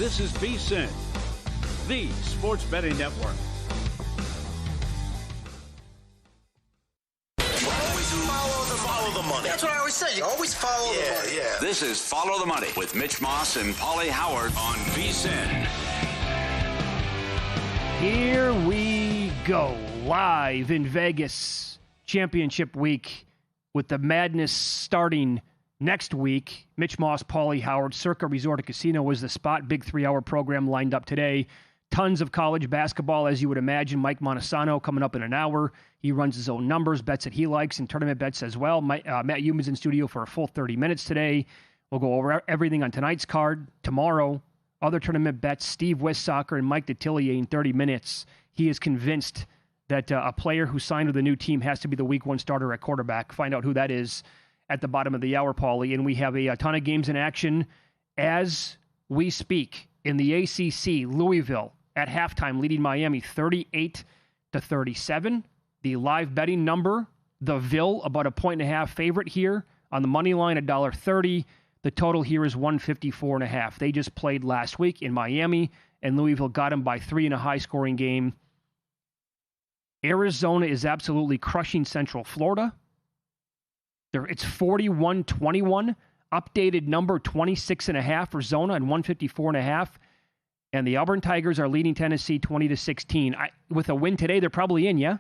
This is VSiN, the sports betting network. Follow the money. That's what I always say. You always follow the money. Yeah. This is Follow the Money with Mitch Moss and Paulie Howard on VSiN. Here we go, live in Vegas, championship week, with the madness starting next week. Mitch Moss, Paulie Howard, Circa Resort and Casino is the spot. Big 3-hour program lined up today. Tons of college basketball, as you would imagine. Mike Montesano coming up in an hour. He runs his own numbers, bets that he likes, and tournament bets as well. Matt Human's in studio for a full 30 minutes today. We'll go over everything on tonight's card. Tomorrow, other tournament bets. Steve Wissacher and Mike Detillier in 30 minutes. He is convinced that a player who signed with a new team has to be the week one starter at quarterback. Find out who that is at the bottom of the hour, Paulie. And we have a ton of games in action as we speak. In the ACC, Louisville at halftime leading Miami 38-37. The live betting number, the Ville, about a 1.5 favorite here. On the money line, $1.30. The total here is 154.5. They just played last week in Miami, and Louisville got them by 3 in a high-scoring game. Arizona is absolutely crushing Central Florida. It's 41-21. Updated number 26.5 for Zona and 154.5. And the Auburn Tigers are leading Tennessee 20-16. With a win today, they're probably in, yeah?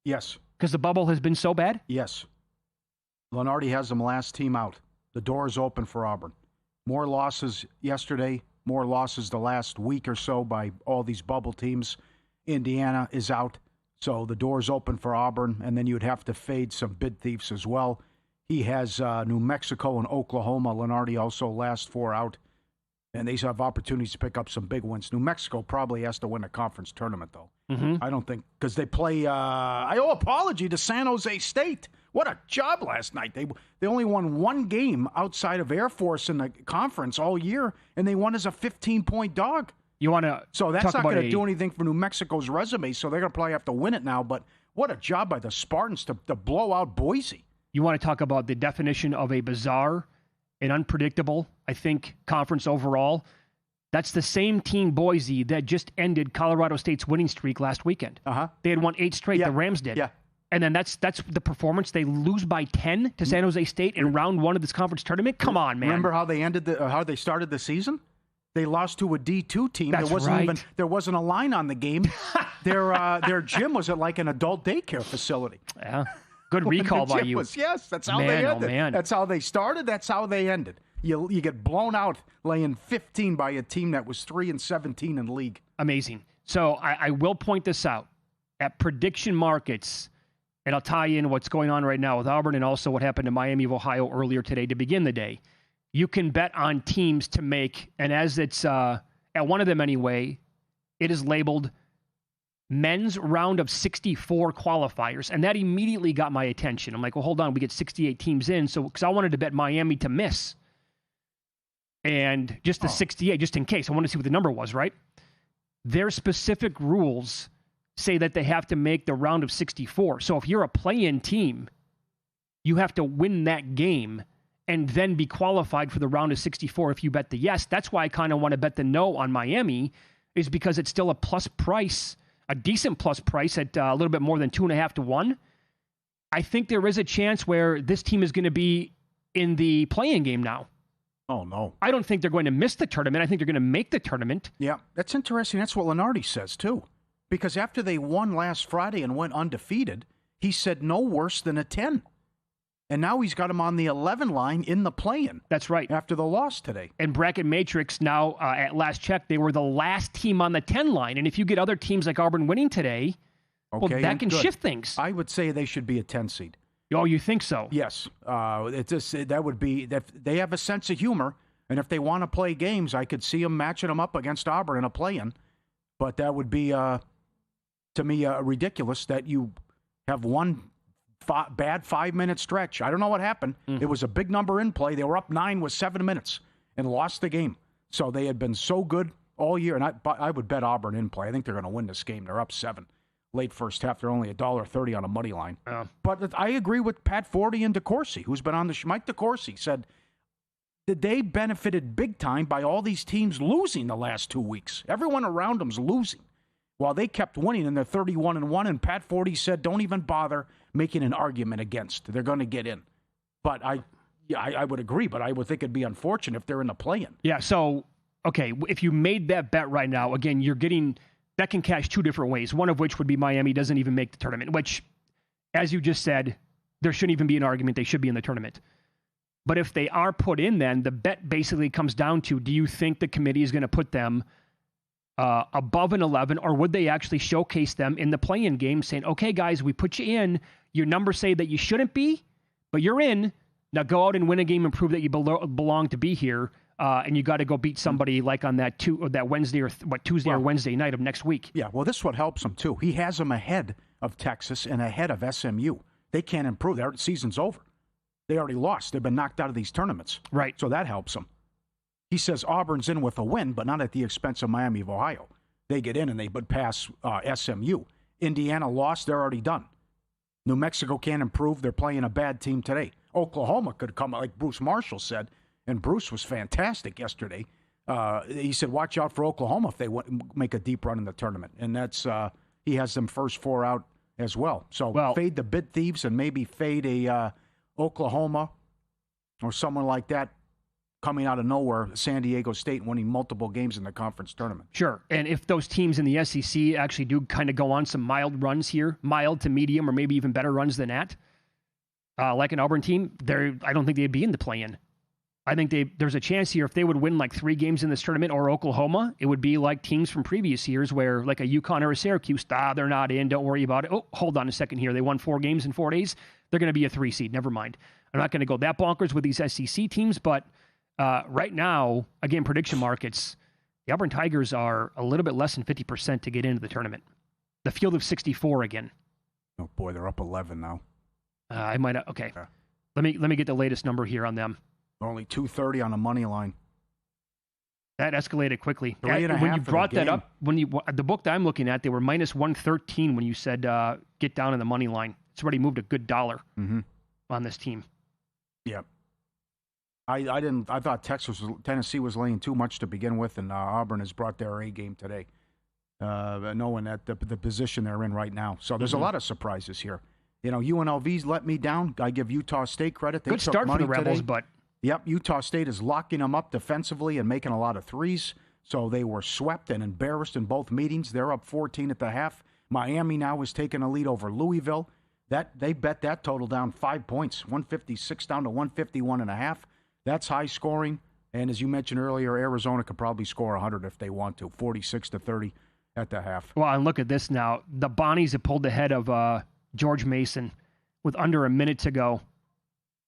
Yes. Because the bubble has been so bad? Yes. Lenardi has them last team out. The door is open for Auburn. More losses yesterday, more losses the last week or so by all these bubble teams. Indiana is out, so the door's open for Auburn, and then you'd have to fade some bid thieves as well. He has New Mexico and Oklahoma. Lenardi also last 4 out. And they have opportunities to pick up some big wins. New Mexico probably has to win a conference tournament, though. Mm-hmm. I don't think, because they play, I owe apology to San Jose State. What a job last night. They only won one game outside of Air Force in the conference all year, and they won as a 15-point dog. You want to So that's not going to do anything for New Mexico's resume, so they're going to probably have to win it now. But what a job by the Spartans to blow out Boise. You want to talk about the definition of a bizarre and unpredictable, I think, conference overall. That's the same team, Boise, that just ended Colorado State's winning streak last weekend. Uh-huh. They had won 8 straight, the Rams did. Yeah. And then that's the performance. They lose by 10 to San Jose State in round 1 of this conference tournament. Come on, man. Remember how they how they started the season? They lost to a D2 team. That's right. There wasn't a line on the game. Their gym was at like an adult daycare facility. Yeah. Good recall by you. Yes, that's how they ended. Oh, man. That's how they started. That's how they ended. You get blown out laying 15 by a team that was 3-17 in the league. Amazing. So I will point this out. At prediction markets, and I'll tie in what's going on right now with Auburn and also what happened to Miami of Ohio earlier today to begin the day. You can bet on teams to make, and as it's at one of them anyway, it is labeled men's round of 64 qualifiers, and that immediately got my attention. I'm like, well, hold on, we get 68 teams in, so because I wanted to bet Miami to miss, and just the 68, just in case. I wanted to see what the number was, right? Their specific rules say that they have to make the round of 64. So if you're a play-in team, you have to win that game and then be qualified for the round of 64 if you bet the yes. That's why I kind of want to bet the no on Miami, is because it's still a plus price, a decent plus price at a little bit more than 2.5 to 1. I think there is a chance where this team is going to be in the play-in game now. Oh, no. I don't think they're going to miss the tournament. I think they're going to make the tournament. Yeah, that's interesting. That's what Lenardi says, too. Because after they won last Friday and went undefeated, he said no worse than a 10. And now he's got him on the 11 line in the play-in. That's right. After the loss today. And Bracket Matrix now, at last check, they were the last team on the 10 line. And if you get other teams like Auburn winning today, well, that can shift things. I would say they should be a 10 seed. Oh, you think so? Yes. That would be, they have a sense of humor. And if they want to play games, I could see them matching them up against Auburn in a play-in. But that would be, to me, ridiculous that you have one bad 5-minute stretch. I don't know what happened. Mm-hmm. It was a big number in play. They were up 9 with 7 minutes and lost the game. So they had been so good all year. And I would bet Auburn in play. I think they're going to win this game. They're up 7. Late first half, they're only $1.30 on a money line. But I agree with Pat Forty and DeCourcy, who's been on the show. Mike DeCourcy said they benefited big time by all these teams losing the last 2 weeks. Everyone around them's losing. While they kept winning, and they're 31-1, and Pat Forty said, don't even bother making an argument against. They're going to get in. But I would agree, but I would think it'd be unfortunate if they're in the play-in. Yeah, so, okay, if you made that bet right now, again, you're getting that can cash two different ways, one of which would be Miami doesn't even make the tournament, which, as you just said, there shouldn't even be an argument. They should be in the tournament. But if they are put in, then the bet basically comes down to, do you think the committee is going to put them above an 11, or would they actually showcase them in the play-in game saying, okay, guys, we put you in. Your numbers say that you shouldn't be, but you're in. Now go out and win a game and prove that you belong to be here, and you got to go beat somebody like on that Wednesday or Tuesday or Wednesday night of next week. Yeah, well, this is what helps them, too. He has them ahead of Texas and ahead of SMU. They can't improve. Their season's over. They already lost. They've been knocked out of these tournaments. Right. So that helps them. He says Auburn's in with a win, but not at the expense of Miami of Ohio. They get in and they would pass SMU. Indiana lost. They're already done. New Mexico can't improve. They're playing a bad team today. Oklahoma could come, like Bruce Marshall said, and Bruce was fantastic yesterday. He said, watch out for Oklahoma if they make a deep run in the tournament. And that's he has them first four out as well. So fade the bid thieves and maybe fade a Oklahoma or someone like that coming out of nowhere, San Diego State winning multiple games in the conference tournament. Sure. And if those teams in the SEC actually do kind of go on some mild runs here, mild to medium, or maybe even better runs than that, like an Auburn team, I don't think they'd be in the play-in. I think there's a chance here if they would win like 3 games in this tournament, or Oklahoma, it would be like teams from previous years where like a UConn or a Syracuse, they're not in, don't worry about it. Oh, hold on a second here. They won 4 games in 4 days. They're going to be a 3 seed. Never mind. I'm not going to go that bonkers with these SEC teams, but right now, again, prediction markets, the Auburn Tigers are a little bit less than 50% to get into the tournament. The field of 64 again. Oh boy, they're up 11 now. I might. Okay. Let me get the latest number here on them. Only 230 on the money line. That escalated quickly. 3.5 when you brought that up, the book that I'm looking at, they were minus 113 when you said get down in the money line. It's already moved a good dollar on this team. Yeah. I thought Tennessee was laying too much to begin with, and Auburn has brought their A game today, knowing that the position they're in right now. So there's a lot of surprises here. You know, UNLV's let me down. I give Utah State credit. They good took start money for the Rebels, today. but yep, Utah State is locking them up defensively and making a lot of threes. So they were swept and embarrassed in both meetings. They're up 14 at the half. Miami now is taking a lead over Louisville. They bet that total down 5 points, 156 down to 151.5. That's high scoring. And as you mentioned earlier, Arizona could probably score 100 if they want to, 46-30 at the half. Well, and look at this now. The Bonnies have pulled ahead of George Mason with under a minute to go.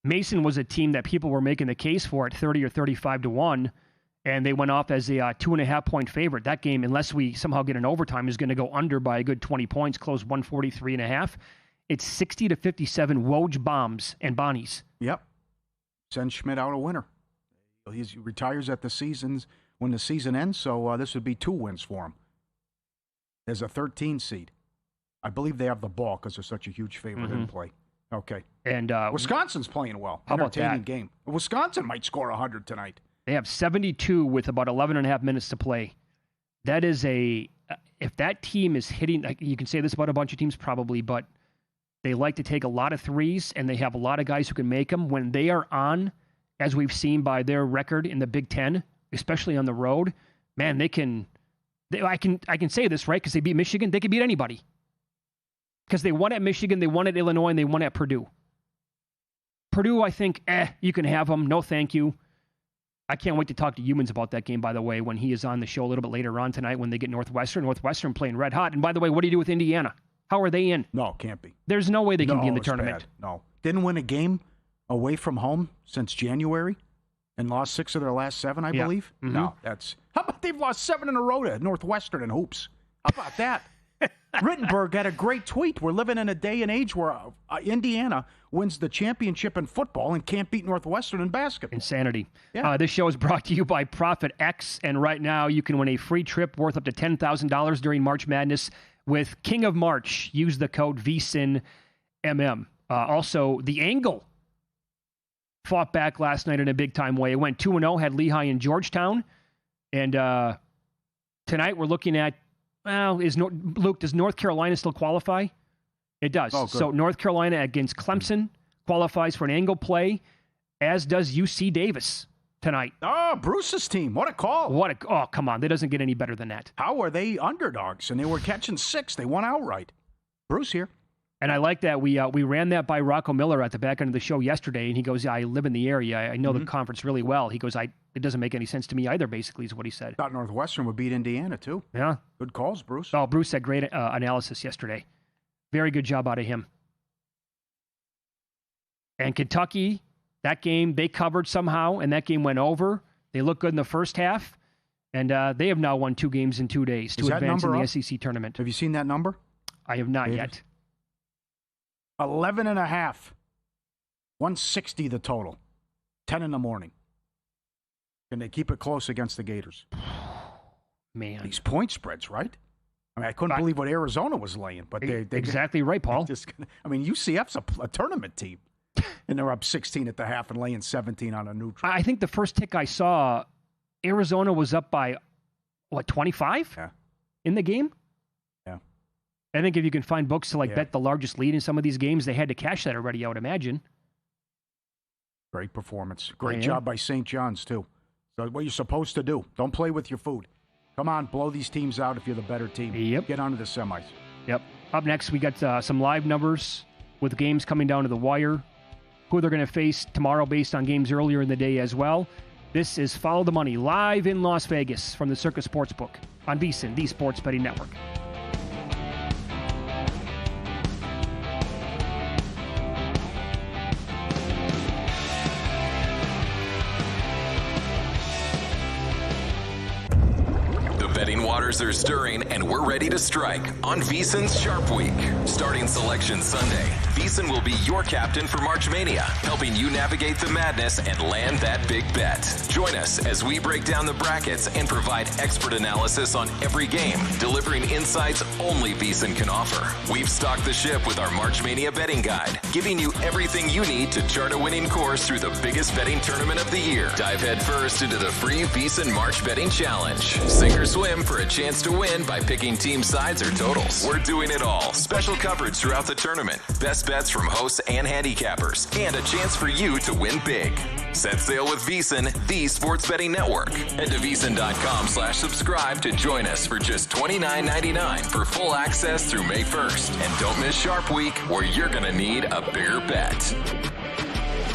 Mason was a team that people were making the case for at 30 or 35 to 1, and they went off as a 2.5-point favorite. That game, unless we somehow get an overtime, is going to go under by a good 20 points, close 143.5. It's 60-57 Woj bombs and Bonnies. Yep. Send Schmidt out a winner. He retires at when the season ends, so this would be 2 wins for him. As a 13 seed. I believe they have the ball because they're such a huge favorite in play. Okay. And Wisconsin's playing well. How about Entertaining that? Game. Wisconsin might score 100 tonight. They have 72 with about 11.5 minutes to play. That is if that team is hitting, you can say this about a bunch of teams probably, but they like to take a lot of threes, and they have a lot of guys who can make them. When they are on, as we've seen by their record in the Big Ten, especially on the road, man, I can say this, right? Because they beat Michigan. They can beat anybody. Because they won at Michigan, they won at Illinois, and they won at Purdue. Purdue, I think, you can have them. No, thank you. I can't wait to talk to Humans about that game, by the way, when he is on the show a little bit later on tonight when they get Northwestern. Northwestern playing red hot. And by the way, what do you do with Indiana? How are they in? No, can't be. There's no way they can be in the it's tournament. Bad. No. Didn't win a game away from home since January and lost 6 of their last 7, I believe. Mm-hmm. No, how about they've lost 7 in a row to Northwestern in hoops? How about that? Rittenberg had a great tweet. We're living in a day and age where Indiana wins the championship in football and can't beat Northwestern in basketball. Insanity. Yeah. This show is brought to you by Profit X, and right now you can win a free trip worth up to $10,000 during March Madness with King of March. Use the code VSiN MM. Also, The Angle fought back last night in a big-time way. It went 2-0, had Lehigh and Georgetown. And tonight we're looking at, Luke, does North Carolina still qualify? It does. Oh, so North Carolina against Clemson qualifies for an angle play, as does UC Davis tonight. Oh, Bruce's team. What a call. Oh, come on. That doesn't get any better than that. How are they underdogs? And they were catching 6. They won outright. Bruce here. And I like that. We ran that by Rocco Miller at the back end of the show yesterday, and he goes, I live in the area. I know the conference really well. He goes, it doesn't make any sense to me either, basically, is what he said. Thought Northwestern would beat Indiana, too. Yeah. Good calls, Bruce. Oh, Bruce had great analysis yesterday. Very good job out of him. And Kentucky, that game, they covered somehow, and that game went over. They looked good in the first half, and they have now won 2 games in 2 days to advance in the SEC tournament. Have you seen that number? I have not yet. 11.5. 160 the total. 10 in the morning. Can they keep it close against the Gators? Man. These point spreads, right? I mean, I couldn't believe what Arizona was laying. But they exactly right, Paul. UCF's a tournament team. And they're up 16 at the half and laying 17 on a neutral. I think the first tick I saw, Arizona was up by, 25 in the game? Yeah. I think if you can find books to bet the largest lead in some of these games, they had to cash that already, I would imagine. Great performance. Great job by St. John's, too. So what you're supposed to do. Don't play with your food. Come on, blow these teams out if you're the better team. Yep. Get onto the semis. Yep. Up next, we got some live numbers with games coming down to the wire. Who they're going to face tomorrow based on games earlier in the day as well. This is Follow the Money live in Las Vegas from the Circus Sportsbook on VSiN, the Sports Betting Network. Betting waters are stirring, and we're ready to strike on VSiN's Sharp Week. Starting Selection Sunday, VSiN will be your captain for March Mania, helping you navigate the madness and land that big bet. Join us as we break down the brackets and provide expert analysis on every game, delivering insights only VSiN can offer. We've stocked the ship with our March Mania betting guide, giving you everything you need to chart a winning course through the biggest betting tournament of the year. Dive head first into the free VSiN March Betting Challenge. Sink or swim for a chance to win by picking team sides or totals. We're doing it all. Special coverage throughout the tournament, best bets from hosts and handicappers, and a chance for you to win big. Set sail with VSiN, the Sports Betting Network. Head to VSiN.com/subscribe to join us for just $29.99 for full access through May 1st. And don't miss Sharp Week, where you're going to need a bigger bet.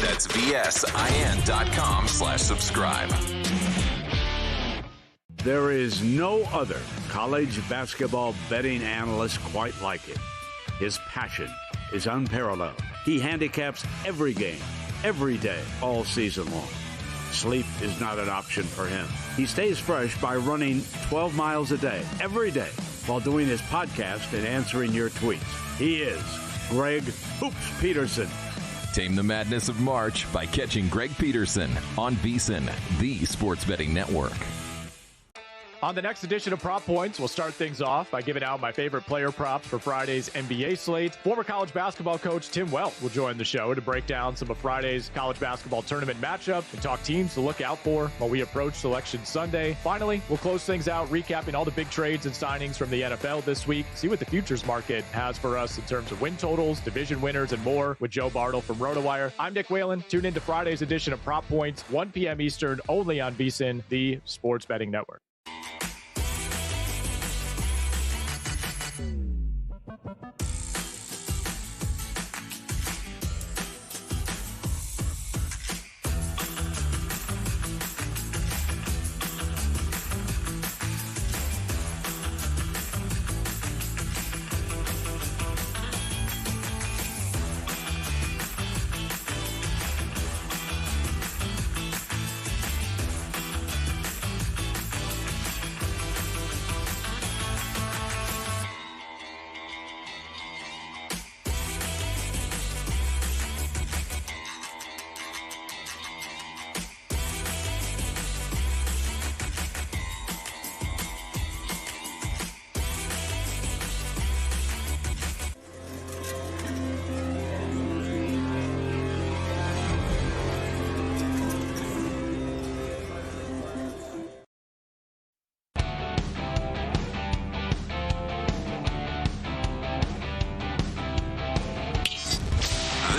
That's VSIN.com/subscribe. There is no other college basketball betting analyst quite like him. His passion is unparalleled. He handicaps every game, every day, all season long. Sleep is not an option for him. He stays fresh by running 12 miles a day, every day, while doing his podcast and answering your tweets. He is Greg Hoops Peterson. Tame the madness of March by catching Greg Peterson on VSiN, the Sports Betting Network. On the next edition of Prop Points, we'll start things off by giving out my favorite player props for Friday's NBA slate. Former college basketball coach Tim Welch will join the show to break down some of Friday's college basketball tournament matchups and talk teams to look out for while we approach Selection Sunday. Finally, we'll close things out recapping all the big trades and signings from the NFL this week, see what the futures market has for us in terms of win totals, division winners, and more with Joe Bartle from RotoWire. I'm Nick Whalen. Tune in to Friday's edition of Prop Points, 1 p.m. Eastern, only on VSiN, the Sports Betting Network.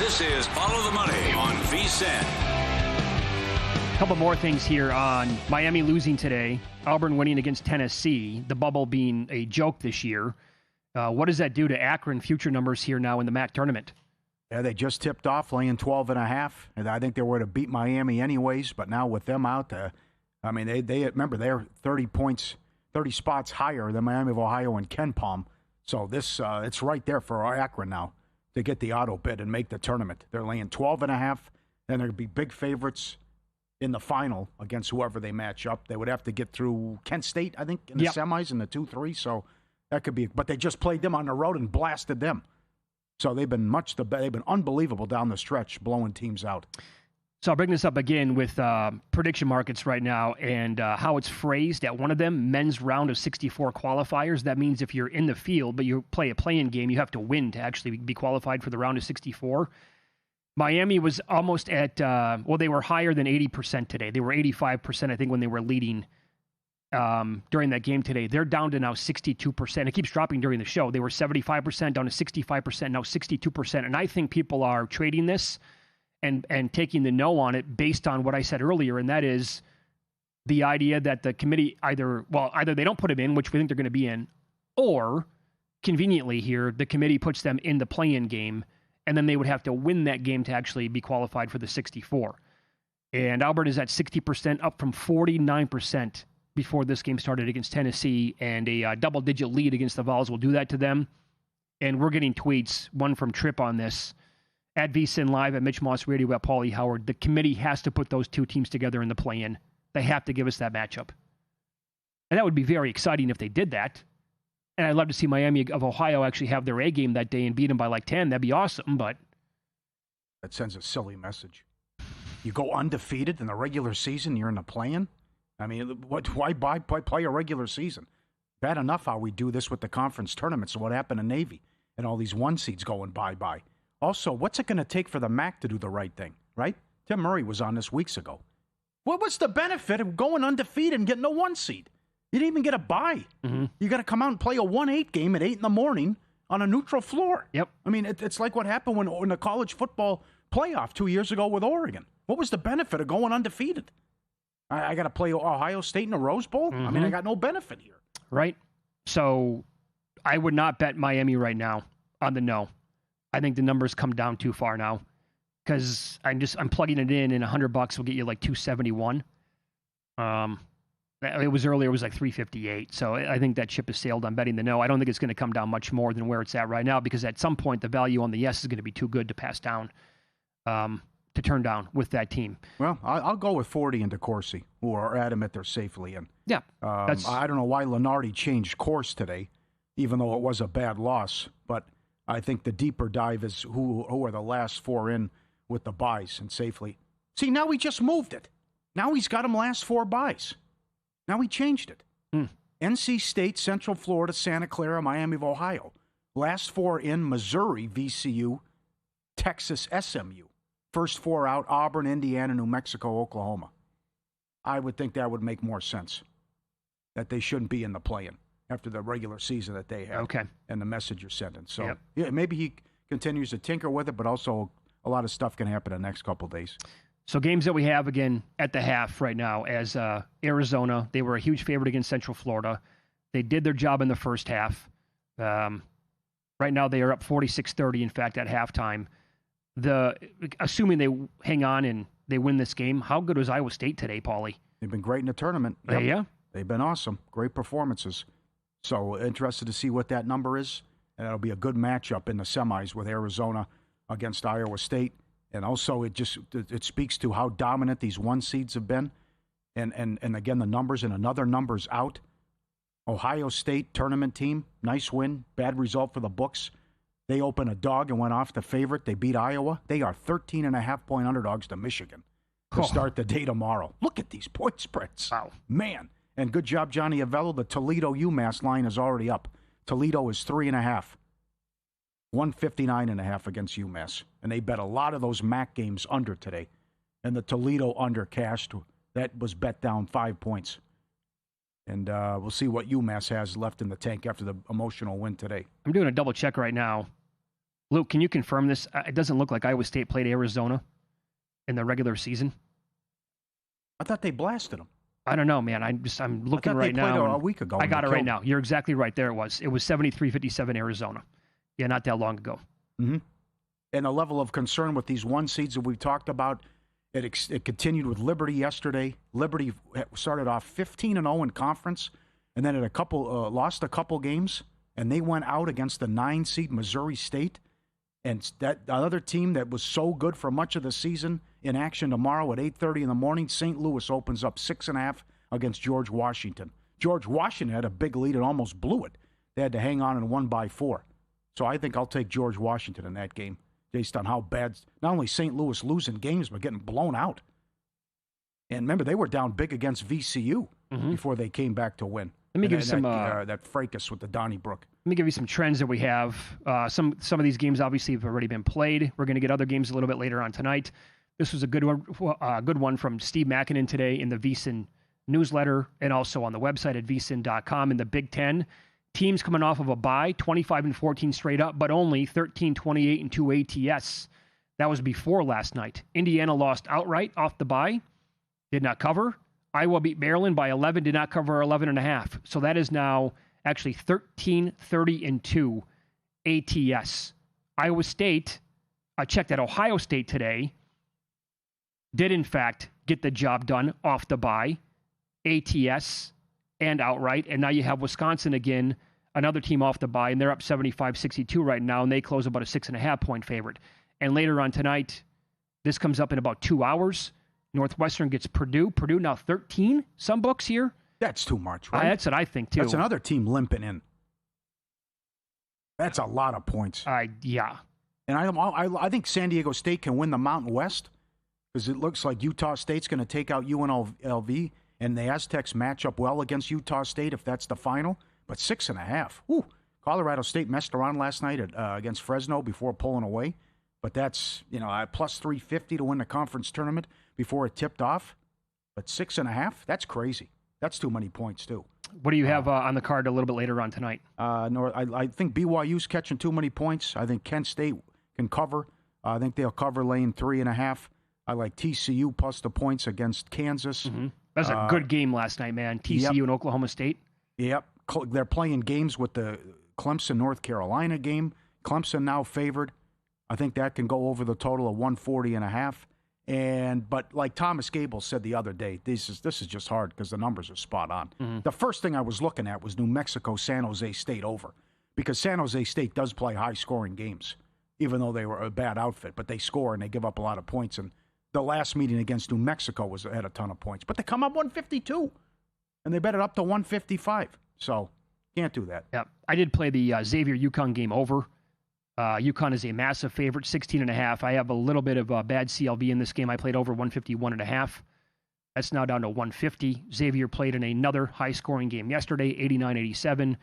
This is Follow the Money on VSiN. A couple more things here on Miami losing today, Auburn winning against Tennessee, the bubble being a joke this year. What does that do to Akron future numbers here now in the MAC tournament? Yeah, they just tipped off laying 12.5, and I think they were to beat Miami anyways. But now with them out, they remember they're 30 points, 30 spots higher than Miami of Ohio and Ken Palm. So this it's right there for Akron now to get the auto bid and make the tournament. They're laying 12.5, and they're going to be big favorites in the final against whoever they match up. They would have to get through Kent State, I think, in the semis in the 2-3. So that could be. But they just played them on the road and blasted them. So they've been they've been unbelievable down the stretch, blowing teams out. So I'll bring this up again with prediction markets right now and how it's phrased at one of them, men's round of 64 qualifiers. That means if you're in the field, but you play a play-in game, you have to win to actually be qualified for the round of 64. Miami was almost at, they were higher than 80% today. They were 85%, I think, when they were leading during that game today. They're down to now 62%. It keeps dropping during the show. They were 75%, down to 65%, now 62%. And I think people are trading this and taking the no on it based on what I said earlier, and that is the idea that the committee either they don't put them in, which we think they're going to be in, or conveniently here, the committee puts them in the play-in game, and then they would have to win that game to actually be qualified for the 64. And Albert is at 60%, up from 49% before this game started against Tennessee, and a double-digit lead against the Vols will do that to them. And we're getting tweets, one from Tripp on this, at VSiN Live, at Mitch Moss Radio, at Paulie Howard. The committee has to put those two teams together in the play-in. They have to give us that matchup. And that would be very exciting if they did that. And I'd love to see Miami of Ohio actually have their A game that day and beat them by like 10. That'd be awesome, but... That sends a silly message. You go undefeated in the regular season, you're in the play-in? I mean, why play a regular season? Bad enough how we do this with the conference tournaments and what happened to Navy and all these one seeds going bye-bye. Also, what's it going to take for the MAC to do the right thing, right? Tim Murray was on this weeks ago. What was the benefit of going undefeated and getting a one seed? You didn't even get a bye. Mm-hmm. You got to come out and play a 1-8 game at 8 in the morning on a neutral floor. Yep. I mean, it's like what happened in the college football playoff 2 years ago with Oregon. What was the benefit of going undefeated? I got to play Ohio State in the Rose Bowl? Mm-hmm. I mean, I got no benefit here. Right. So I would not bet Miami right now on the no. I think the numbers come down too far now because I'm plugging it in, and $100 will get you like 271. It was earlier, it was like 358. So I think that ship has sailed on betting the no. I don't think it's going to come down much more than where it's at right now because at some point the value on the yes is going to be too good to pass down, to turn down with that team. Well, I'll go with 40 into Corsi, who are adamant they're safely in. Yeah. I don't know why Lenardi changed course today, even though it was a bad loss. But I think the deeper dive is who are the last four in with the buys and safely. See, now he just moved it. Now he's got them last four buys. Now he changed it. NC State, Central Florida, Santa Clara, Miami of Ohio. Last four in: Missouri, VCU, Texas, SMU. First four out: Auburn, Indiana, New Mexico, Oklahoma. I would think that would make more sense. That they shouldn't be in the play-in after the regular season that they have. Okay. And the message you're sending. So, yeah, maybe he continues to tinker with it, but also a lot of stuff can happen in the next couple of days. So games that we have, again, at the half right now, as Arizona, they were a huge favorite against Central Florida. They did their job in the first half. Right now they are up 46-30, in fact, at halftime. Assuming they hang on and they win this game, how good was Iowa State today, Paulie? They've been great in the tournament. Yep. Yeah. They've been awesome. Great performances. So interested to see what that number is. And it'll be a good matchup in the semis with Arizona against Iowa State. And also it speaks to how dominant these one seeds have been. And again, the numbers and another numbers out. Ohio State tournament team, nice win, bad result for the books. They opened a dog and went off the favorite. They beat Iowa. They are 13.5-point underdogs to Michigan to start the day tomorrow. Look at these point spreads. Wow. Man. And good job, Johnny Avello. The Toledo UMass line is already up. Toledo is 3.5. 159.5 against UMass. And they bet a lot of those MAC games under today. And the Toledo under cashed. That was bet down 5 points. And we'll see what UMass has left in the tank after the emotional win today. I'm doing a double check right now. Luke, can you confirm this? It doesn't look like Iowa State played Arizona in the regular season. I thought they blasted them. I don't know, man. I'm looking right now. They played a week ago. I got it right now. You're exactly right. There it was. It was 73-57 Arizona. Yeah, not that long ago. Mm-hmm. And the level of concern with these one seeds that we've talked about, it continued with Liberty yesterday. Liberty started off 15-0 in conference, and then at lost a couple games, and they went out against the 9-seed Missouri State. And that another team that was so good for much of the season in action tomorrow at 8:30 in the morning. St. Louis opens up 6.5 against George Washington. George Washington had a big lead and almost blew it. They had to hang on and won by 4. So I think I'll take George Washington in that game based on how bad not only St. Louis losing games but getting blown out. And remember, they were down big against VCU before they came back to win. Let me give you some that fracas with the Donnybrook. Let me give you some trends that we have. Some of these games obviously have already been played. We're going to get other games a little bit later on tonight. This was a good one from Steve Makinen today in the VSiN newsletter and also on the website at vsin.com. In the Big Ten, teams coming off of a bye, 25-14 straight up, but only 13-28 and 2 ATS. That was before last night. Indiana lost outright off the bye, did not cover. Iowa beat Maryland by 11, did not cover 11.5. So that is now actually 13-30 and 2 ATS. Iowa State, I checked at Ohio State today, did in fact get the job done off the bye, ATS and outright. And now you have Wisconsin again, another team off the bye, and they're up 75-62 right now, and they close about a 6.5-point favorite. And later on tonight, this comes up in about 2 hours. Northwestern gets Purdue. Purdue now 13, some books here. That's too much, right? That's what I think, too. That's another team limping in. That's a lot of points. Yeah. And I think San Diego State can win the Mountain West because it looks like Utah State's going to take out UNLV, and the Aztecs match up well against Utah State if that's the final. But 6.5. Whew. Colorado State messed around last night against Fresno before pulling away. But that's, plus 350 to win the conference tournament before it tipped off. But 6.5, that's crazy. That's too many points, too. What do you have on the card a little bit later on tonight? I think BYU's catching too many points. I think Kent State can cover. I think they'll cover lane 3.5. I like TCU plus the points against Kansas. Mm-hmm. That was a good game last night, man. TCU and Oklahoma State. Yep. They're playing games with the Clemson-North Carolina game. Clemson now favored. I think that can go over the total of 140.5. But like Thomas Gable said the other day, this is just hard because the numbers are spot on. Mm-hmm. The first thing I was looking at was New Mexico, San Jose State over, because San Jose State does play high-scoring games, even though they were a bad outfit. But they score and they give up a lot of points. And the last meeting against New Mexico had a ton of points, but they come up 152, and they bet it up to 155. So can't do that. Yeah, I did play the Xavier-UConn game over. UConn is a massive favorite, 16.5. I have a little bit of bad CLV in this game. I played over 151.5. That's now down to 150. Xavier played in another high-scoring game yesterday, 89-87.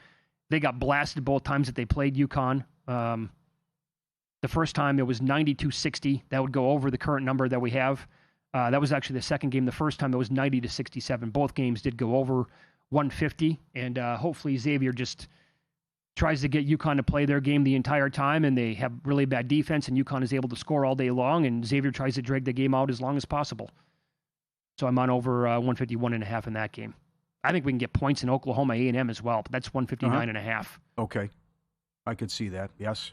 They got blasted both times that they played UConn. The first time it was 92-60. That would go over the current number that we have. That was actually the second game. The first time it was 90-67. Both games did go over 150, and hopefully Xavier just tries to get UConn to play their game the entire time, and they have really bad defense, and UConn is able to score all day long, and Xavier tries to drag the game out as long as possible. So I'm on over 151.5 in that game. I think we can get points in Oklahoma A&M as well, but that's 159.5. Okay. I could see that, yes.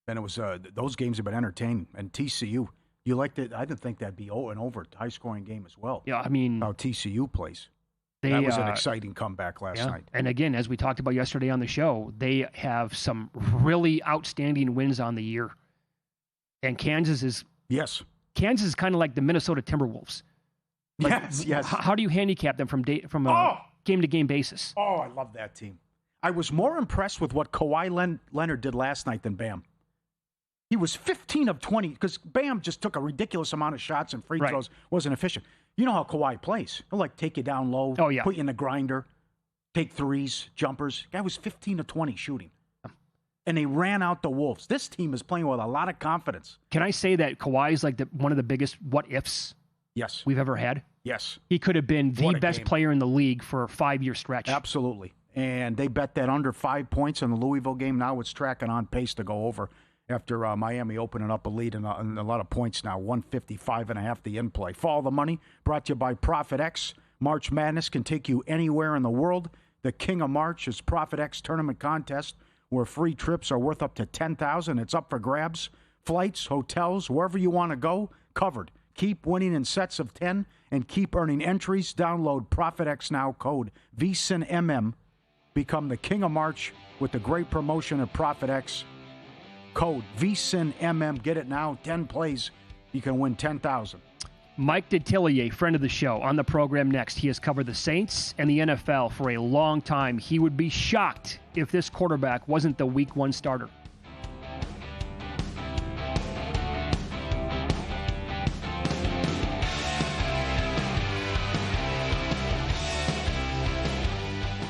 And it was those games have been entertaining. And TCU, you liked it. I didn't think that'd be an over high-scoring game as well. Yeah, I mean, how TCU plays. That was an exciting comeback last night. And again, as we talked about yesterday on the show, they have some really outstanding wins on the year. And Kansas is kind of like the Minnesota Timberwolves. Like, yes. How do you handicap them from a game-to-game basis? Oh, I love that team. I was more impressed with what Kawhi Leonard did last night than Bam. He was 15 of 20 because Bam just took a ridiculous amount of shots and free throws, wasn't efficient. You know how Kawhi plays. He'll take you down low, put you in the grinder, take threes, jumpers. Guy was 15 of 20 shooting. And they ran out the Wolves. This team is playing with a lot of confidence. Can I say that Kawhi is like one of the biggest what-ifs we've ever had? Yes. He could have been the best player in the league for a 5-year stretch. Absolutely. And they bet that under 5 points in the Louisville game. Now it's tracking on pace to go over. after Miami opening up a lead and a lot of points now, 155.5 the in-play. Follow the money, brought to you by Profit X. March Madness can take you anywhere in the world. The King of March is Profit X Tournament Contest, where free trips are worth up to $10,000. It's up for grabs. Flights, hotels, wherever you want to go, covered. Keep winning in sets of 10 and keep earning entries. Download Profit X now, code VSiNMM. Become the King of March with the great promotion of Profit X. Code VSiNMM. Get it now. 10 plays. You can win $10,000. Mike Detillier, friend of the show, on the program next. He has covered the Saints and the NFL for a long time. He would be shocked if this quarterback wasn't the Week 1 starter.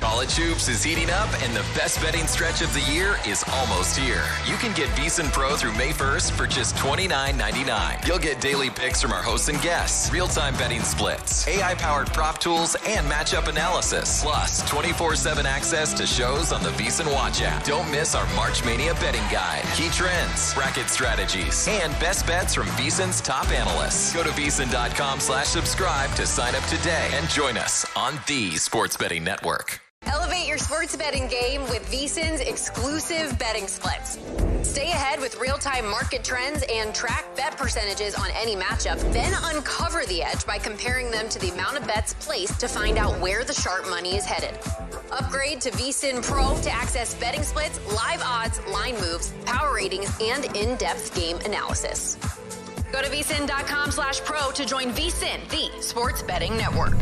College hoops is heating up, and the best betting stretch of the year is almost here. You can get VSiN Pro through May 1st for just $29.99. You'll get daily picks from our hosts and guests, real-time betting splits, AI-powered prop tools, and matchup analysis, plus 24/7 access to shows on the VSiN Watch app. Don't miss our March Mania betting guide, key trends, bracket strategies, and best bets from VSiN's top analysts. Go to VSiN.com/subscribe to sign up today and join us on the Sports Betting Network. Elevate your sports betting game with VSiN's exclusive betting splits. Stay ahead with real-time market trends and track bet percentages on any matchup. Then uncover the edge by comparing them to the amount of bets placed to find out where the sharp money is headed. Upgrade to VSiN Pro to access betting splits, live odds, line moves, power ratings, and in-depth game analysis. Go to VSiN.com/pro to join VSiN, the sports betting network.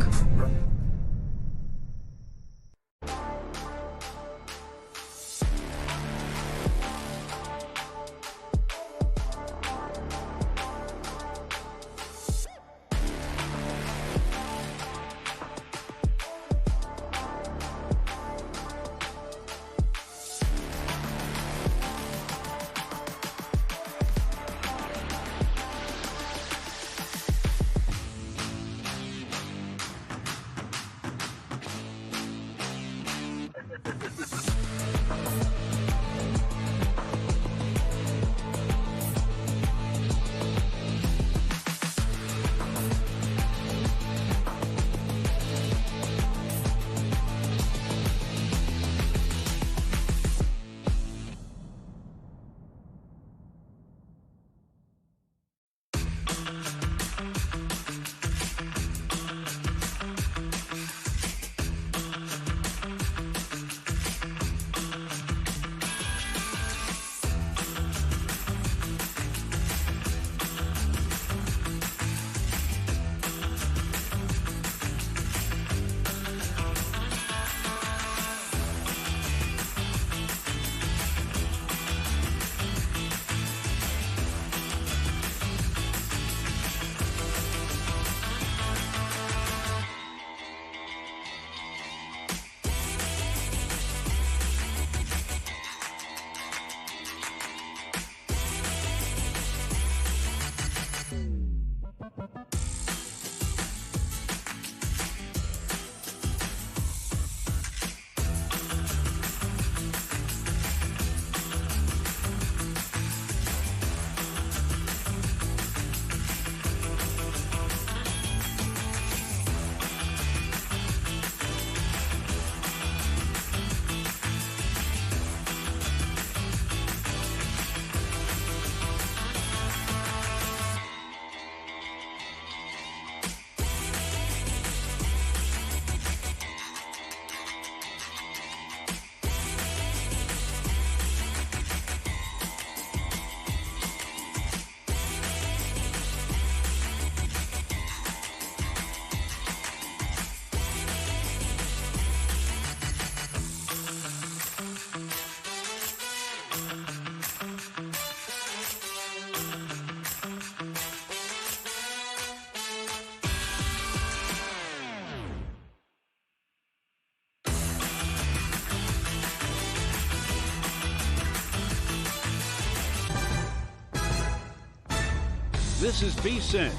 This is VSiN,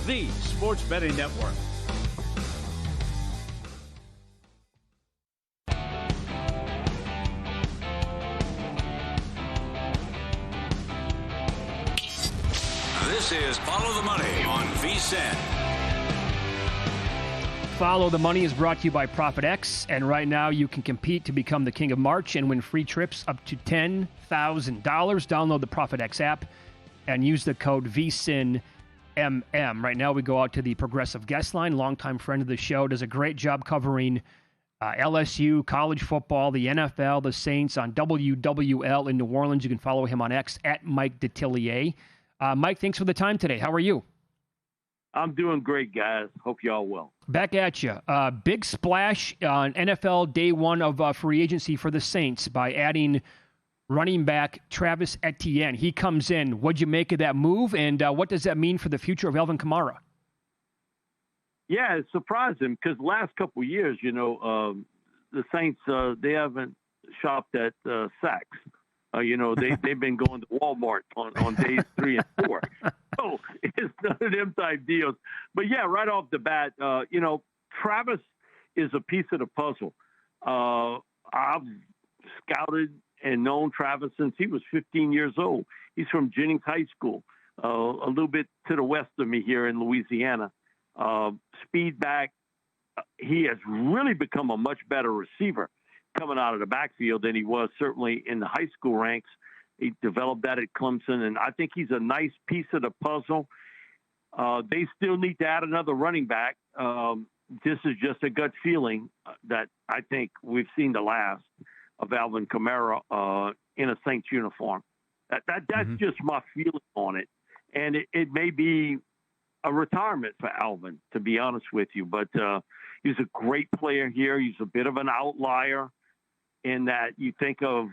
the Sports Betting Network. This is Follow the Money on VSiN. Follow the Money is brought to you by Profit X, and right now you can compete to become the King of March and win free trips up to $10,000. Download the Profit X app and use the code VSiNMM. Right now we go out to the Progressive Guest Line, longtime friend of the show, does a great job covering LSU, college football, the NFL, the Saints on WWL in New Orleans. You can follow him on X at Mike Detillier. Mike, thanks for the time today. How are you? I'm doing great, guys. Hope y'all well. Back at you. Big splash on NFL day one of free agency for the Saints by adding running back Travis Etienne. He comes in. What'd you make of that move, and what does that mean for the future of Alvin Kamara? Yeah, it's surprising because last couple of years, the Saints, they haven't shopped at Saks. They've been going to Walmart on days 3 and 4. So it's none of them type deals. But, yeah, right off the bat, Travis is a piece of the puzzle. I've scouted and known Travis since he was 15 years old. He's from Jennings High School, a little bit to the west of me here in Louisiana. Speed back. He has really become a much better receiver coming out of the backfield than he was certainly in the high school ranks. He developed that at Clemson, and I think he's a nice piece of the puzzle. They still need to add another running back. This is just a gut feeling that I think we've seen the last of Alvin Kamara in a Saints uniform. That's just my feeling on it. And it may be a retirement for Alvin, to be honest with you. But he's a great player here. He's a bit of an outlier in that you think of,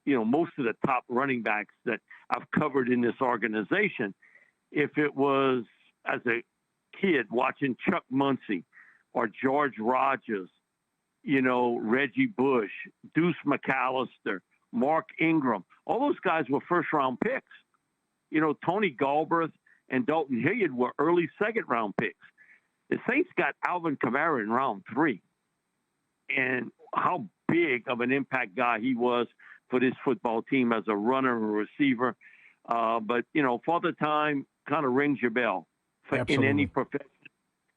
most of the top running backs that I've covered in this organization. If it was as a kid watching Chuck Muncie or George Rogers, Reggie Bush, Deuce McAllister, Mark Ingram, all those guys were first-round picks. Tony Galbraith and Dalton Hilliard were early second-round picks. The Saints got Alvin Kamara in round 3. And how big of an impact guy he was for this football team as a runner and a receiver. But, Father Time kind of rings your bell in any profession.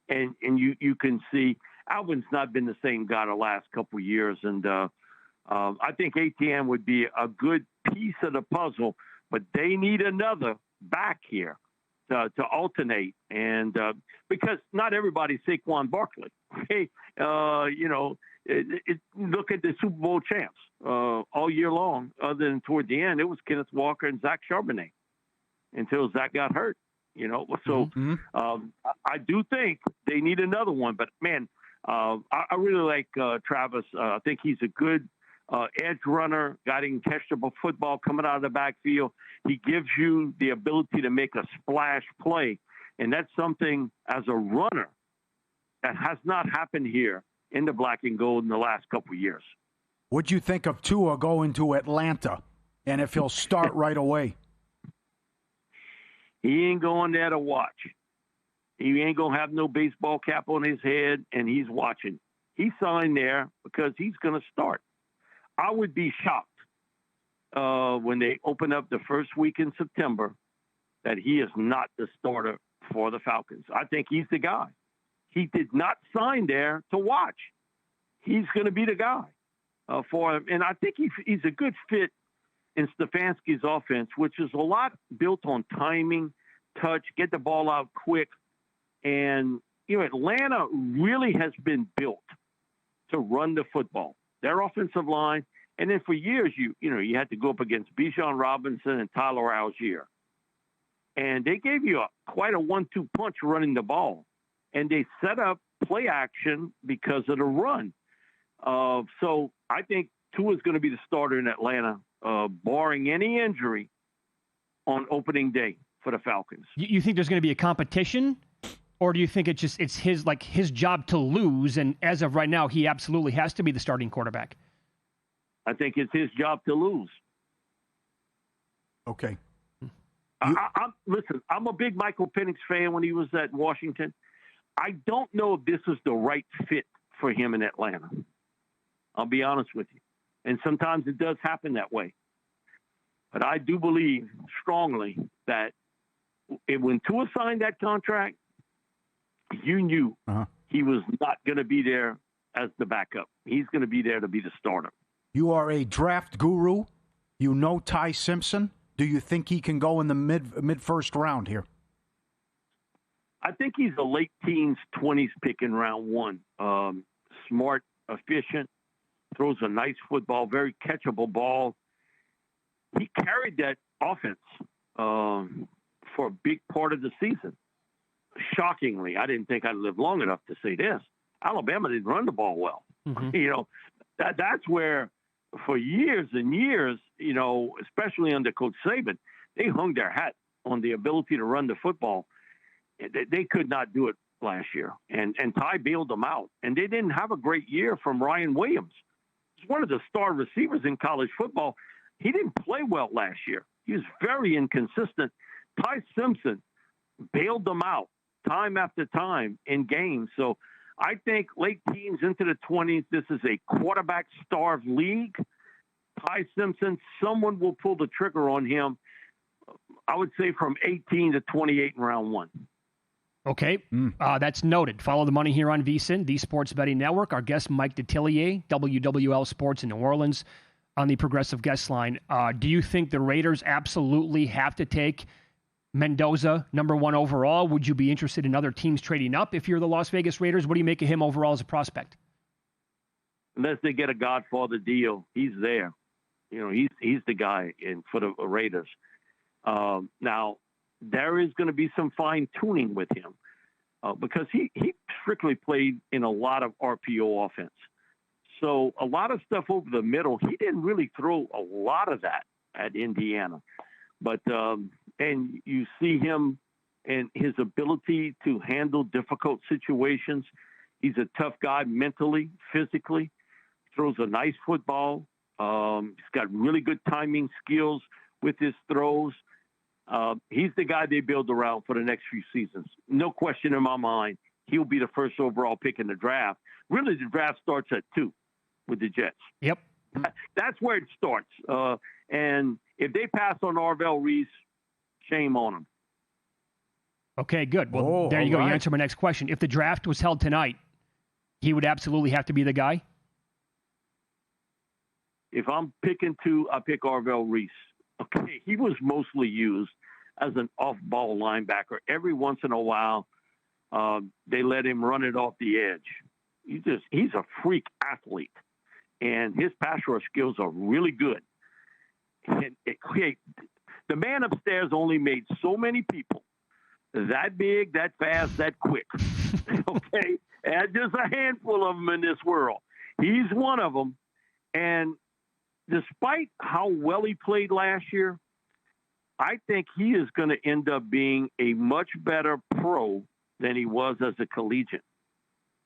And you can see Alvin's not been the same guy the last couple of years. And I think ATM would be a good piece of the puzzle, but they need another back here to alternate. And because not everybody's Saquon Barkley. Okay? Look at the Super Bowl champs all year long. Other than toward the end, it was Kenneth Walker and Zach Charbonnet until Zach got hurt. So I do think they need another one. But man, I really like Travis. I think he's a good edge runner, guy that can catch the football coming out of the backfield. He gives you the ability to make a splash play, and that's something as a runner that has not happened here in the black and gold in the last couple of years. What'd you think of Tua going to Atlanta, and if he'll start right away? He ain't going there to watch. He ain't going to have no baseball cap on his head, and he's watching. He signed there because he's going to start. I would be shocked when they open up the first week in September that he is not the starter for the Falcons. I think he's the guy. He did not sign there to watch. He's going to be the guy for him. And I think he's a good fit in Stefanski's offense, which is a lot built on timing, touch, get the ball out quick. And, Atlanta really has been built to run the football. Their offensive line. And then for years, you had to go up against Bijan Robinson and Tyler Algier. And they gave you quite a 1-2 punch running the ball. And they set up play action because of the run. So I think Tua is going to be the starter in Atlanta, barring any injury on opening day for the Falcons. You think there's going to be a competition? Or do you think it's his job to lose, and as of right now, he absolutely has to be the starting quarterback? I think it's his job to lose. Okay. Listen, I'm a big Michael Penix fan when he was at Washington. I don't know if this is the right fit for him in Atlanta. I'll be honest with you. And sometimes it does happen that way. But I do believe strongly that when Tua signed that contract, you knew he was not going to be there as the backup. He's going to be there to be the starter. You are a draft guru. You know Ty Simpson. Do you think he can go in the mid first round here? I think he's a late teens, 20s pick in round one. Smart, efficient, throws a nice football, very catchable ball. He carried that offense for a big part of the season. Shockingly, I didn't think I'd live long enough to say this. Alabama didn't run the ball well. That's where for years and years, especially under Coach Saban, they hung their hat on the ability to run the football. They could not do it last year, and Ty bailed them out. And they didn't have a great year from Ryan Williams. He's one of the star receivers in college football. He didn't play well last year. He was very inconsistent. Ty Simpson bailed them out time after time in games. So I think late teens into the 20s, this is a quarterback-starved league. Ty Simpson, someone will pull the trigger on him, I would say from 18 to 28 in round one. Okay, that's noted. Follow the money here on VSiN, the Sports Betting Network. Our guest, Mike Detillier, WWL Sports in New Orleans, on the Progressive Guest Line. Do you think the Raiders absolutely have to take Mendoza, number one overall? Would you be interested in other teams trading up if you're the Las Vegas Raiders? What do you make of him overall as a prospect? Unless they get a Godfather deal, he's there. He's the guy for the Raiders. Now, there is going to be some fine-tuning with him because he strictly played in a lot of RPO offense. So a lot of stuff over the middle, he didn't really throw a lot of that at Indiana. But and you see him and his ability to handle difficult situations. He's a tough guy mentally, physically, throws a nice football. He's got really good timing skills with his throws. He's the guy they build around for the next few seasons. No question in my mind, he'll be the first overall pick in the draft. Really, the draft starts at 2 with the Jets. Yep. That's where it starts. And if they pass on Arvell Reese, shame on them. Okay, good. Well, there you go. Right. You answered my next question. If the draft was held tonight, he would absolutely have to be the guy? If I'm picking 2, I pick Arvell Reese. Okay, he was mostly used as an off-ball linebacker. Every once in a while, they let him run it off the edge. He's a freak athlete, and his pass rush skills are really good. And the man upstairs only made so many people that big, that fast, that quick. Okay, and there's a handful of them in this world. He's one of them, and despite how well he played last year, I think he is going to end up being a much better pro than he was as a collegiate.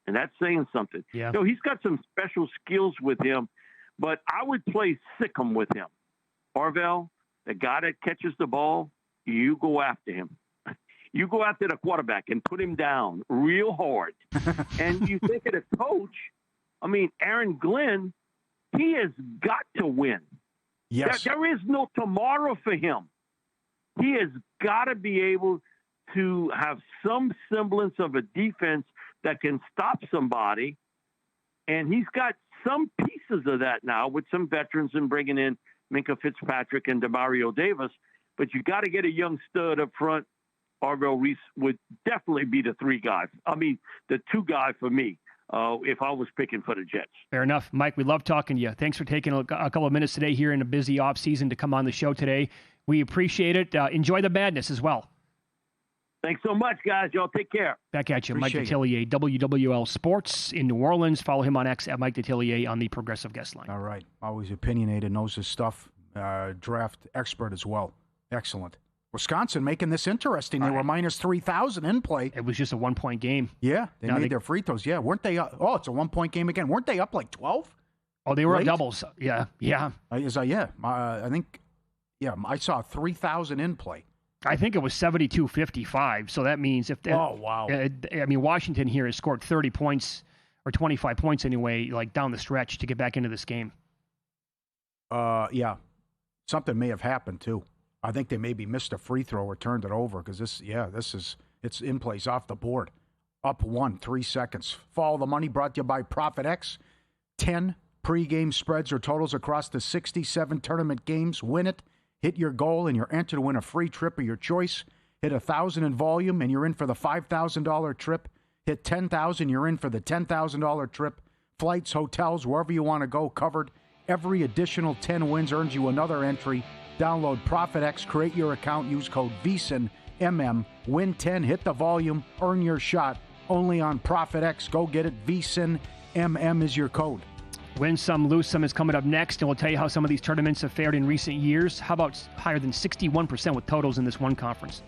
And that's saying something. Yeah. He's got some special skills with him, but I would play Sikkim with him. Arvell, the guy that catches the ball, you go after him. You go after the quarterback and put him down real hard. And you think of the coach, Aaron Glenn, he has got to win. Yes. There is no tomorrow for him. He has got to be able to have some semblance of a defense that can stop somebody. And he's got some pieces of that now with some veterans and bringing in Minkah Fitzpatrick and Demario Davis. But you got to get a young stud up front. Arvell Reese would definitely be the 3 guy. The 2 guy for me. If I was picking for the Jets. Fair enough. Mike, we love talking to you. Thanks for taking a couple of minutes today here in a busy off season to come on the show today. We appreciate it. Enjoy the madness as well. Thanks so much, guys. Y'all take care. Back at you. Appreciate Mike Detillier, WWL Sports in New Orleans. Follow him on X at Mike Detillier on the Progressive Guest Line. All right. Always opinionated, knows his stuff. Draft expert as well. Excellent. Wisconsin making this interesting. They were minus 3,000 in play. It was just a 1-point game. Yeah, they made their free throws. Yeah, weren't they? It's a 1-point game again. Weren't they up like 12? Oh, they were at doubles. Yeah. I think, I saw 3,000 in play. I think it was 72-55. So that means if Washington here has scored 30 points or 25 points anyway, like down the stretch to get back into this game. Yeah, something may have happened too. I think they maybe missed a free throw or turned it over because it's in place off the board. Up 1, 3 seconds. Follow the money brought to you by ProfitX. 10 pregame spreads or totals across the 67 tournament games. Win it. Hit your goal and you're entered to win a free trip of your choice. Hit 1,000 in volume and you're in for the $5,000 trip. Hit 10,000, you're in for the $10,000 trip. Flights, hotels, wherever you want to go, covered. Every additional 10 wins earns you another entry. Download ProfitX, create your account, use code VSiN, MM, win 10, hit the volume, earn your shot. Only on ProfitX. Go get it. VSiN, MM is your code. Win some, lose some is coming up next, and we'll tell you how some of these tournaments have fared in recent years. How about higher than 61% with totals in this one conference?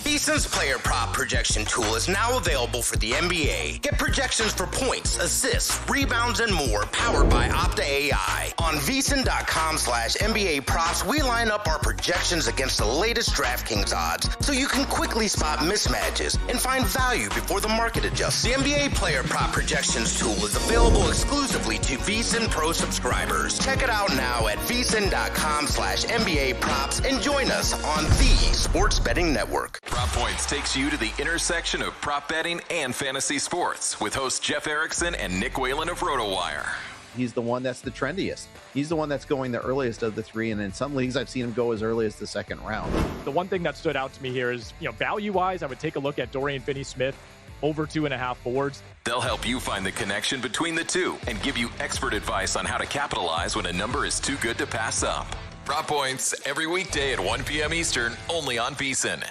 VSiN's player prop projection tool is now available for the NBA. Get projections for points, assists, rebounds, and more powered by Opta AI. On VSiN.com/NBA props, we line up our projections against the latest DraftKings odds so you can quickly spot mismatches and find value before the market adjusts. The NBA player prop projections tool is available exclusively to VSiN Pro subscribers. Check it out now at VSiN.com/NBA props and join us on the Sports Betting Network. Prop Points takes you to the intersection of prop betting and fantasy sports with hosts Jeff Erickson and Nick Whalen of RotoWire. He's the one that's the trendiest. He's the one that's going the earliest of the three, and in some leagues I've seen him go as early as the second round. The one thing that stood out to me here is, value-wise, I would take a look at Dorian Finney-Smith over 2.5 boards. They'll help you find the connection between the two and give you expert advice on how to capitalize when a number is too good to pass up. Prop Points every weekday at 1 p.m. Eastern, only on VSiN.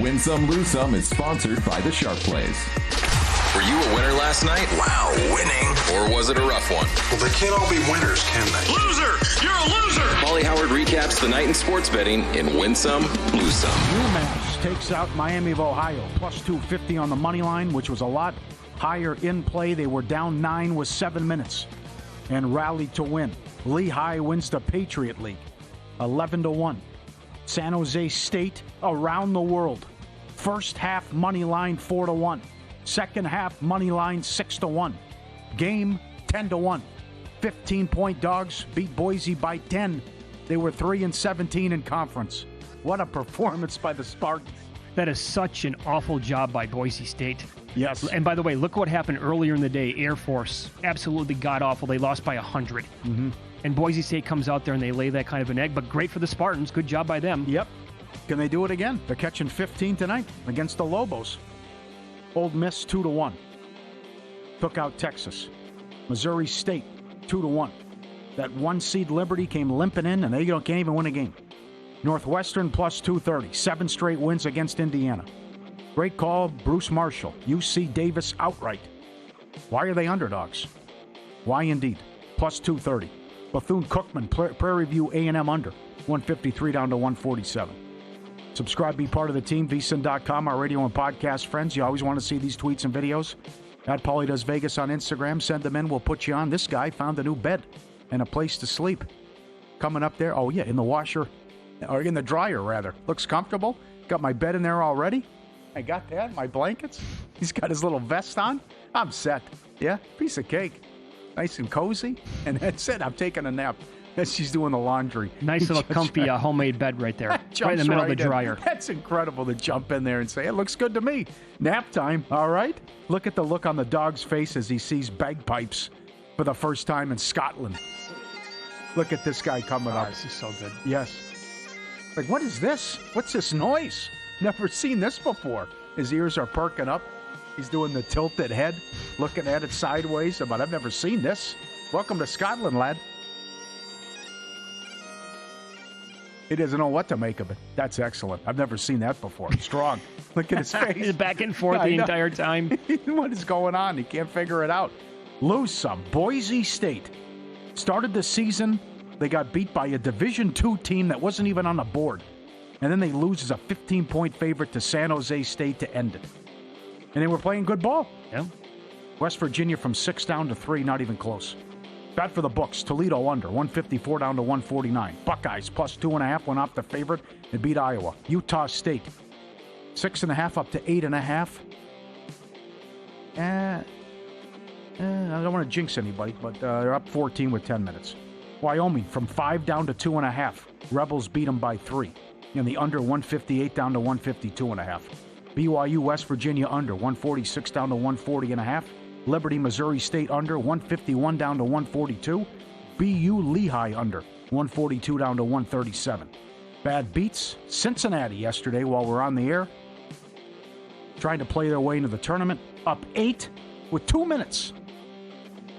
Win Some, Lose Some is sponsored by the Sharp Plays. Were you a winner last night? Wow, winning. Or was it a rough one? Well, they can't all be winners, can they? Loser! You're a loser! Paulie Howard recaps the night in sports betting in Win Some, Lose Some. UMass takes out Miami of Ohio, plus 250 on the money line, which was a lot higher in play. They were down 9 with 7 minutes and rallied to win. Lehigh wins the Patriot League, 11-1. San Jose State around the world. First half money line 4-1. Second half money line 6-1. Game 10-1. 15-point dogs beat Boise by 10. They were 3-17 in conference. What a performance by the Spartans. That is such an awful job by Boise State. Yes. And by the way, look what happened earlier in the day. Air Force, absolutely god-awful. They lost by 100. Mm-hmm. And Boise State comes out there and they lay that kind of an egg. But great for the Spartans. Good job by them. Yep. Can they do it again? They're catching 15 tonight against the Lobos. Old Miss 2-1. Took out Texas. Missouri State 2-1. That 1-seed Liberty came limping in, and they can't even win a game. Northwestern plus 230. 7 straight wins against Indiana. Great call, Bruce Marshall. UC Davis outright. Why are they underdogs? Why indeed? Plus 230. Bethune-Cookman, Prairie View A&M under. 153 down to 147. Subscribe, be part of the team, VSiN.com, our radio and podcast friends. You always want to see these tweets and videos. At Paulie Does Vegas on Instagram. Send them in. We'll put you on. This guy found a new bed and a place to sleep. Coming up there. Oh, yeah, in the washer. Or in the dryer, rather. Looks comfortable. Got my bed in there already. I got that. My blankets. He's got his little vest on. I'm set. Yeah, piece of cake. Nice and cozy. And that's it. I'm taking a nap. As she's doing the laundry. Nice little comfy homemade bed right there. Right in the middle of the dryer. That's incredible to jump in there and say, it looks good to me. Nap time, all right? Look at the look on the dog's face as he sees bagpipes for the first time in Scotland. Look at this guy coming up. This is so good. Yes. Like, what is this? What's this noise? Never seen this before. His ears are perking up. He's doing the tilted head, looking at it sideways. But I've never seen this. Welcome to Scotland, lad. He doesn't know what to make of it. That's excellent. I've never seen that before. Strong. Look at his face. Back and forth the entire time. What is going on? He can't figure it out. Lose some. Boise State started the season. They got beat by a Division II team that wasn't even on the board. And then they lose as a 15-point favorite to San Jose State to end it. And they were playing good ball. Yeah. West Virginia from 6 down to 3, not even close. Bad for the books. Toledo under, 154 down to 149. Buckeyes plus 2.5 went off the favorite and beat Iowa. Utah State, 6.5 up to 8.5. I don't want to jinx anybody, but they're up 14 with 10 minutes. Wyoming from 5 down to 2.5. Rebels beat them by 3. And the under 158 down to 152.5. BYU West Virginia under, 146 down to 140.5. Liberty, Missouri State under, 151 down to 142. BU Lehigh under, 142 down to 137. Bad beats. Cincinnati yesterday while we're on the air. Trying to play their way into the tournament. Up 8 with 2 minutes.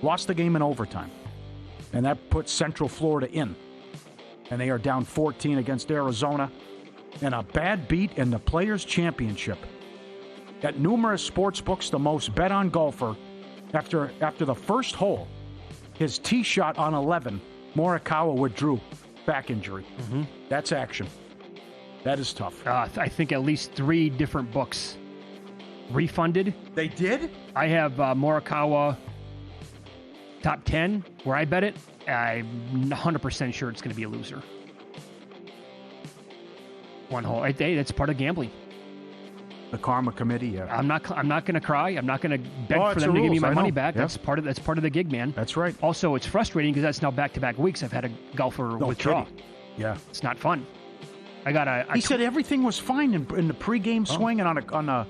Lost the game in overtime. And that puts Central Florida in. And they are down 14 against Arizona. And a bad beat in the Players' Championship. At numerous sports books, the most bet on golfer. After the first hole, his tee shot on 11, Morikawa withdrew. Back injury. Mm-hmm. That's action. That is tough. I think at least 3 different books refunded. They did? I have Morikawa top 10 where I bet it. I'm 100% sure it's going to be a loser. One hole. That's part of gambling. The karma committee, yeah. I'm not going to cry. I'm not going to beg for them to give me my money back. Yep. That's part of the gig, man. That's right. Also, it's frustrating because that's now back-to-back weeks I've had a golfer withdraw. Kidding. Yeah. It's not fun. He said everything was fine in the pregame swing and on a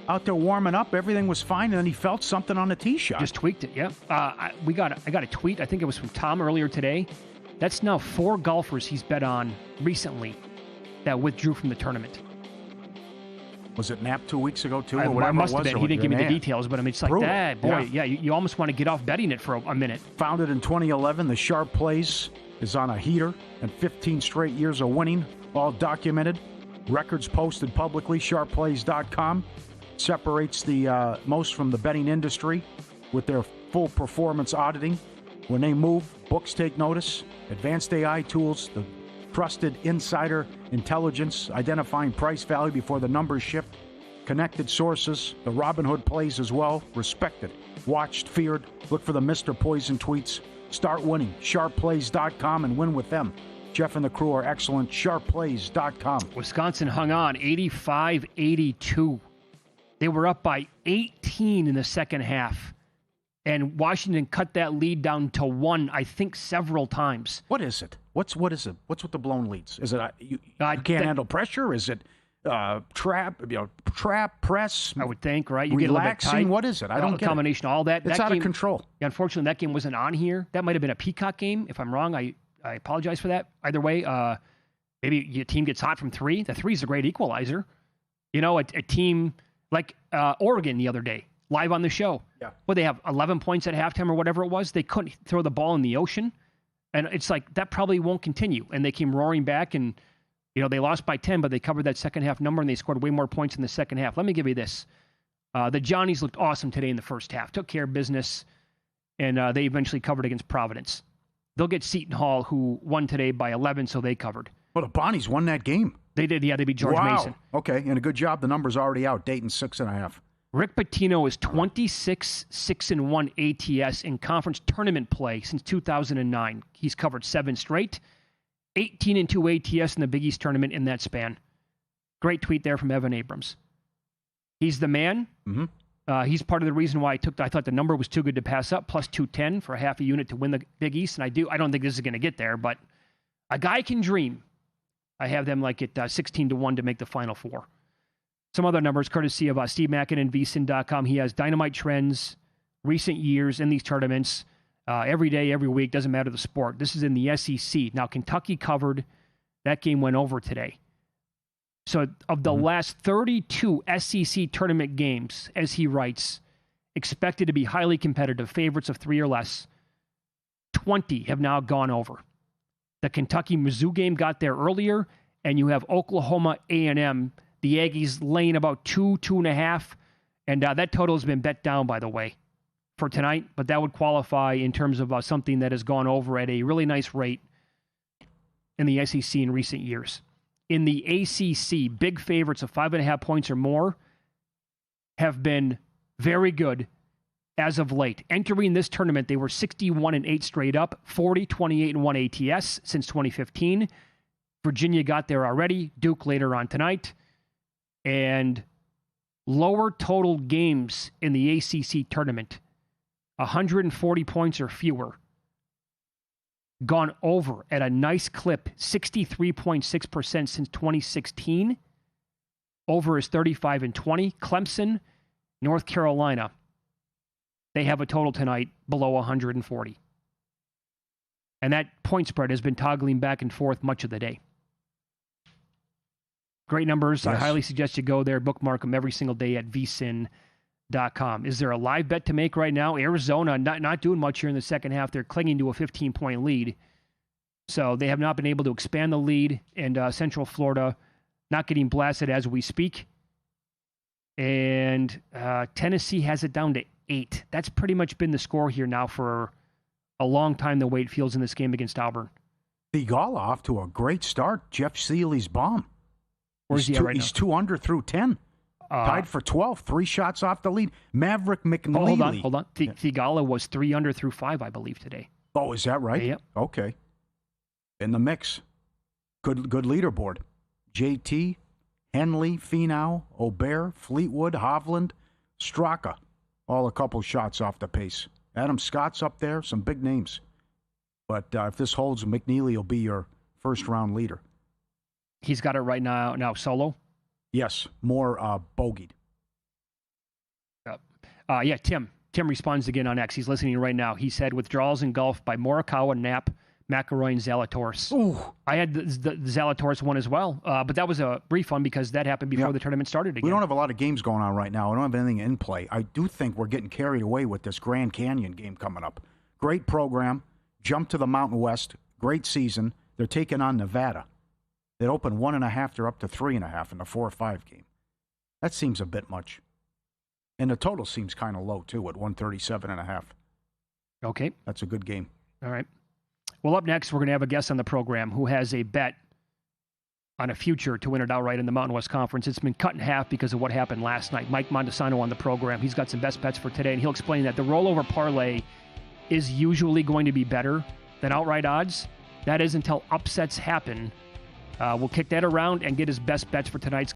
out there warming up. Everything was fine, and then he felt something on the tee shot. Just tweaked it. Yeah. I got a tweet. I think it was from Tom earlier today. That's now 4 golfers he's bet on recently that withdrew from the tournament. Was it Knapp 2 weeks ago, too? I must have been. He didn't give me the details, but I mean, it's like brutal. that. Boy, yeah, you almost want to get off betting it for a minute. Founded in 2011, the Sharp Plays is on a heater and 15 straight years of winning, all documented. records posted publicly. Sharpplays.com separates the most from the betting industry with their full performance auditing. When they move, books take notice. Advanced AI tools, the trusted insider intelligence, identifying price value before the numbers shift. Connected sources, the Robinhood plays as well. Respected, watched, feared. Look for the Mr. Poison tweets. Start winning. Sharpplays.com and win with them. Jeff and the crew are excellent. Sharpplays.com. Wisconsin hung on 85-82. They were up by 18 in the second half. And Washington cut that lead down to 1, I think, several times. What is it? What is it? What's with the blown leads? Is it you can't handle pressure? Is it trap press? I would think, right? You relaxing? Get a little bit tight. What is it? I don't get combination of all that. It's out of control. Unfortunately, that game wasn't on here. That might have been a Peacock game. If I'm wrong, I apologize for that. Either way, maybe your team gets hot from 3. The 3 is a great equalizer. You know, a team like Oregon the other day, live on the show. Yeah. Well, they have 11 points at halftime or whatever it was. They couldn't throw the ball in the ocean. And it's like, that probably won't continue. And they came roaring back and, you know, they lost by 10, but they covered that second half number and they scored way more points in the second half. Let me give you this. The Johnnies looked awesome today in the first half, took care of business, and they eventually covered against Providence. They'll get Seton Hall, who won today by 11, so they covered. Well, the Bonnies won that game. They did, yeah. They beat George Mason. Okay, and a good job. The number's already out. Dayton 6.5. Rick Pitino is 26-6-1 ATS in conference tournament play since 2009. He's covered 7 straight, 18-2 ATS in the Big East tournament in that span. Great tweet there from Evan Abrams. He's the man. Mm-hmm. He's part of the reason why I thought the number was too good to pass up, plus 210 for half a unit to win the Big East. And I don't think this is going to get there, but a guy can dream. I have them like at 16-1 to make the Final Four. Some other numbers, courtesy of Steve Mackin and VSiN.com. He has dynamite trends, recent years in these tournaments, every day, every week, doesn't matter the sport. This is in the SEC. Now, Kentucky covered. That game went over today. So, of the last 32 SEC tournament games, as he writes, expected to be highly competitive, favorites of 3 or less, 20 have now gone over. The Kentucky-Mizzou game got there earlier, and you have Oklahoma A&M, the Aggies laying about 2.5, and that total has been bet down, by the way, for tonight, but that would qualify in terms of something that has gone over at a really nice rate in the SEC in recent years. In the ACC, big favorites of 5.5 points or more have been very good as of late. Entering this tournament, they were 61-8 straight up, 40-28-1 ATS since 2015. Virginia got there already, Duke later on tonight. And lower total games in the ACC tournament, 140 points or fewer, gone over at a nice clip, 63.6% since 2016. Over is 35-20. Clemson, North Carolina, they have a total tonight below 140. And that point spread has been toggling back and forth much of the day. Great numbers. Yes. I highly suggest you go there, bookmark them every single day at VSiN.com. Is there a live bet to make right now? Arizona not doing much here in the second half. They're clinging to a 15-point lead. So they have not been able to expand the lead. And Central Florida not getting blasted as we speak. And Tennessee has it down to 8. That's pretty much been the score here now for a long time, the way it feels in this game against Auburn. Theegala off to a great start. Jeff Seeley's bomb. Where's he at right now? He's 2 under through 10. Tied for 12. 3 shots off the lead. Maverick McNeely. Hold on. Theegala was 3 under through 5, I believe, today. Oh, is that right? Yep. Okay. In the mix. Good leaderboard. JT, Henley, Finau, Aubert, Fleetwood, Hovland, Straka. All a couple shots off the pace. Adam Scott's up there. Some big names. But if this holds, McNeely will be your first-round leader. He's got it right now solo? Yes, more bogeyed. Yeah, Tim. Tim responds again on X. He's listening right now. He said, withdrawals in golf by Morikawa, Knapp, McIlroy, and Zalatoris. Ooh. I had the Zalatoris one as well, but that was a brief one because that happened before the tournament started again. We don't have a lot of games going on right now. I don't have anything in play. I do think we're getting carried away with this Grand Canyon game coming up. Great program. Jump to the Mountain West. Great season. They're taking on Nevada. It opened 1.5. They're up to 3.5 in the 4-5 game. That seems a bit much. And the total seems kind of low, too, at 137.5. Okay. That's a good game. All right. Well, up next, we're going to have a guest on the program who has a bet on a future to win it outright in the Mountain West Conference. It's been cut in half because of what happened last night. Mike Montesano on the program. He's got some best bets for today, and he'll explain that the rollover parlay is usually going to be better than outright odds. That is until upsets happen. We'll kick that around and get his best bets for tonight's